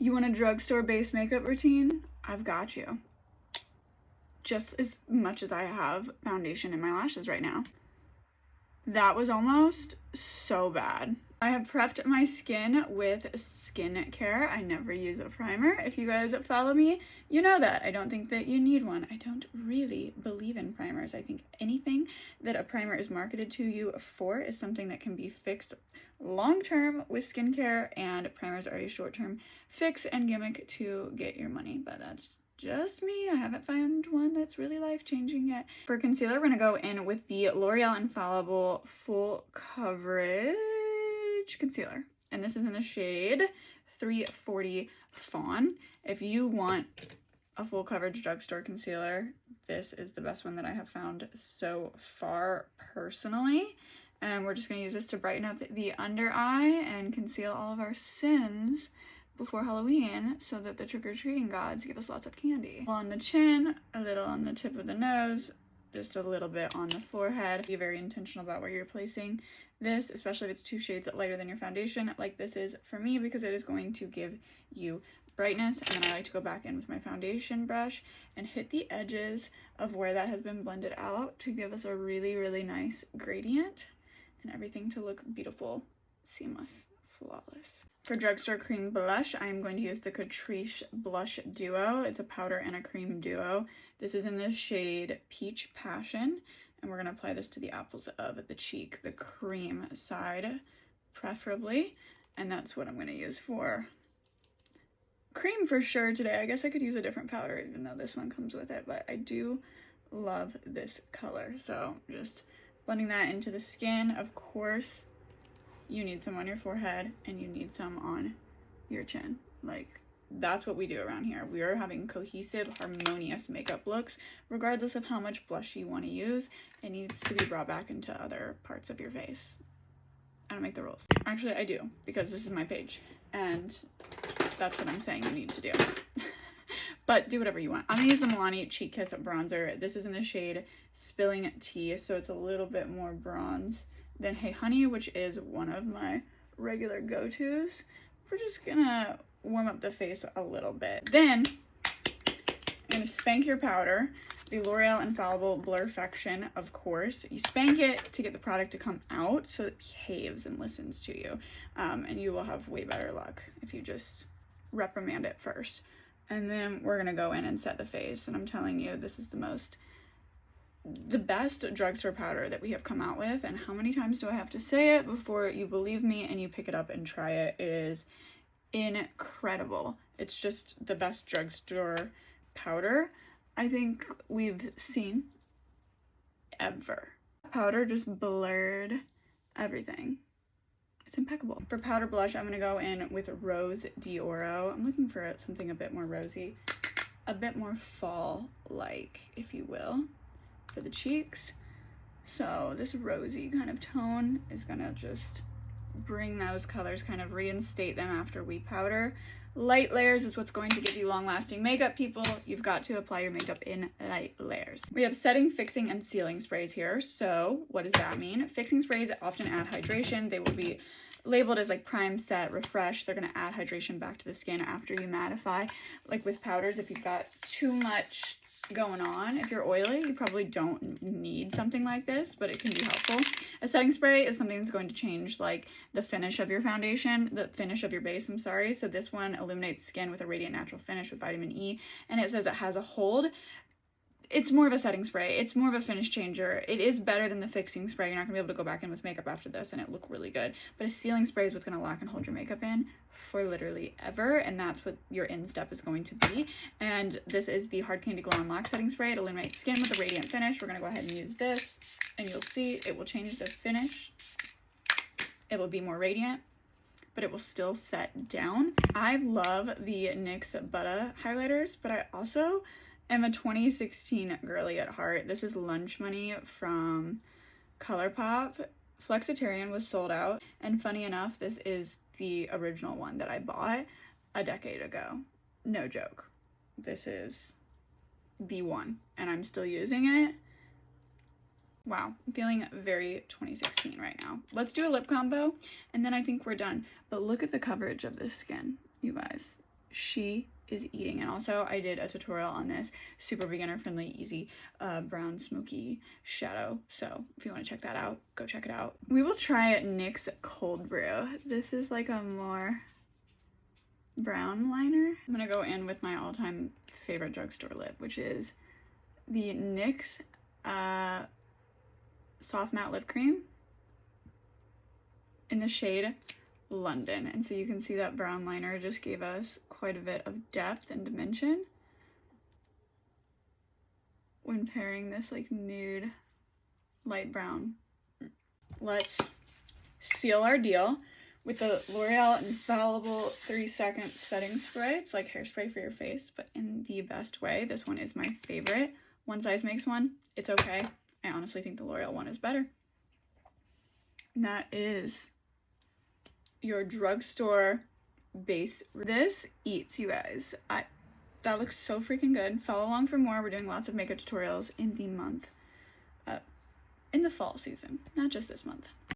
You want a drugstore base makeup routine? I've got you. Just as much as I have foundation in my lashes right now. That was almost so bad. I have prepped my skin with skincare. I never use a primer. If you guys follow me, you know that. I don't think that you need one. I don't really believe in primers. I think anything that a primer is marketed to you for is something that can be fixed long-term with skincare, and primers are a short-term fix and gimmick to get your money, but that's just me. I haven't found one that's really life-changing yet. For concealer, we're gonna go in with the L'Oreal Infallible Full Coverage Concealer, and this is in the shade 340 Fawn. If you want a full coverage drugstore concealer, this is the best one that I have found so far personally. And we're just gonna use this to brighten up the under eye and conceal all of our sins before Halloween so that the trick-or-treating gods give us lots of candy. On the chin, a little on the tip of the nose, just a little bit on the forehead. Be very intentional about where you're placing this, especially if it's 2 shades lighter than your foundation, like this is for me, because it is going to give you brightness. And then I like to go back in with my foundation brush and hit the edges of where that has been blended out to give us a really, really nice gradient and everything to look beautiful, seamless, flawless. For drugstore cream blush, I'm going to use the Catrice Blush Duo. It's a powder and a cream duo. This is in the shade Peach Passion, and we're going to apply this to the apples of the cheek, the cream side preferably, and that's what I'm going to use for cream for sure today. I guess I could use a different powder even though this one comes with it, but I do love this color. So just blending that into the skin. Of course, you need some on your forehead and you need some on your chin. Like, that's what we do around here. We are having cohesive, harmonious makeup looks. Regardless of how much blush you want to use, it needs to be brought back into other parts of your face. I don't make the rules. Actually, I do, because this is my page, and that's what I'm saying you need to do. But do whatever you want. I'm gonna use the Milani Cheek Kiss bronzer. This is in the shade Spilling Tea, so it's a little bit more bronze than Hey Honey, which is one of my regular go-tos. We're just gonna warm up the face a little bit. Then I'm gonna spank your powder. The L'Oreal Infallible Blurfection, of course. You spank it to get the product to come out so it behaves and listens to you. And you will have way better luck if you just reprimand it first. And then we're gonna go in and set the face. And I'm telling you, this is the best drugstore powder that we have come out with. And how many times do I have to say it before you believe me and you pick it up and try it? It is incredible. It's just the best drugstore powder I think we've seen ever. Powder just blurred everything. It's impeccable. For powder blush, I'm gonna go in with Rose d'Oro. I'm looking for something a bit more rosy, a bit more fall-like, if you will, for the cheeks. So this rosy kind of tone is gonna just bring those colors, kind of reinstate them after we powder. Light layers is what's going to give you long-lasting makeup, people. You've got to apply your makeup in light layers. We have setting, fixing, and sealing sprays here. So what does that mean? Fixing sprays often add hydration. They will be labeled as like prime, set, refresh. They're going to add hydration back to the skin after you mattify. Like with powders, if you've got too much going on, if you're oily, you probably don't need something like this, but it can be helpful. A setting spray is something that's going to change like the finish of your foundation, the finish of your base, I'm sorry. So this one illuminates skin with a radiant natural finish with vitamin E, and it says it has a hold. It's more of a setting spray. It's more of a finish changer. It is better than the fixing spray. You're not gonna be able to go back in with makeup after this and it look really good. But a sealing spray is what's gonna lock and hold your makeup in for literally ever, and that's what your end step is going to be. And this is the Hard Candy Glow and Lock Setting Spray. It illuminates skin with a radiant finish. We're gonna go ahead and use this, and you'll see it will change the finish. It will be more radiant, but it will still set down. I love the NYX Butter highlighters, but I also am a 2016 girly at heart. This is Lunch Money from ColourPop. Flexitarian was sold out, and funny enough, this is the original one that I bought a decade ago. No joke. This is the one, and I'm still using it. Wow, I'm feeling very 2016 right now. Let's do a lip combo, and then I think we're done. But look at the coverage of this skin, you guys. she is eating. And also I did a tutorial on this, super beginner friendly, easy brown smoky shadow. So if you want to check that out, go check it out. We will try NYX Cold Brew. This is like a more brown liner. I'm gonna go in with my all-time favorite drugstore lip, which is the NYX Soft Matte Lip Cream in the shade London. And so you can see that brown liner just gave us quite a bit of depth and dimension when pairing this like nude light brown. Let's seal our deal with the L'Oreal Infallible 3-second setting spray. It's like hairspray for your face, but in the best way. This one is my favorite. One size makes one. It's okay. I honestly think the L'Oreal one is better. And that is your drugstore base. This eats, you guys. That looks so freaking good. Follow along for more. We're doing lots of makeup tutorials in the month, in the fall season, not just this month.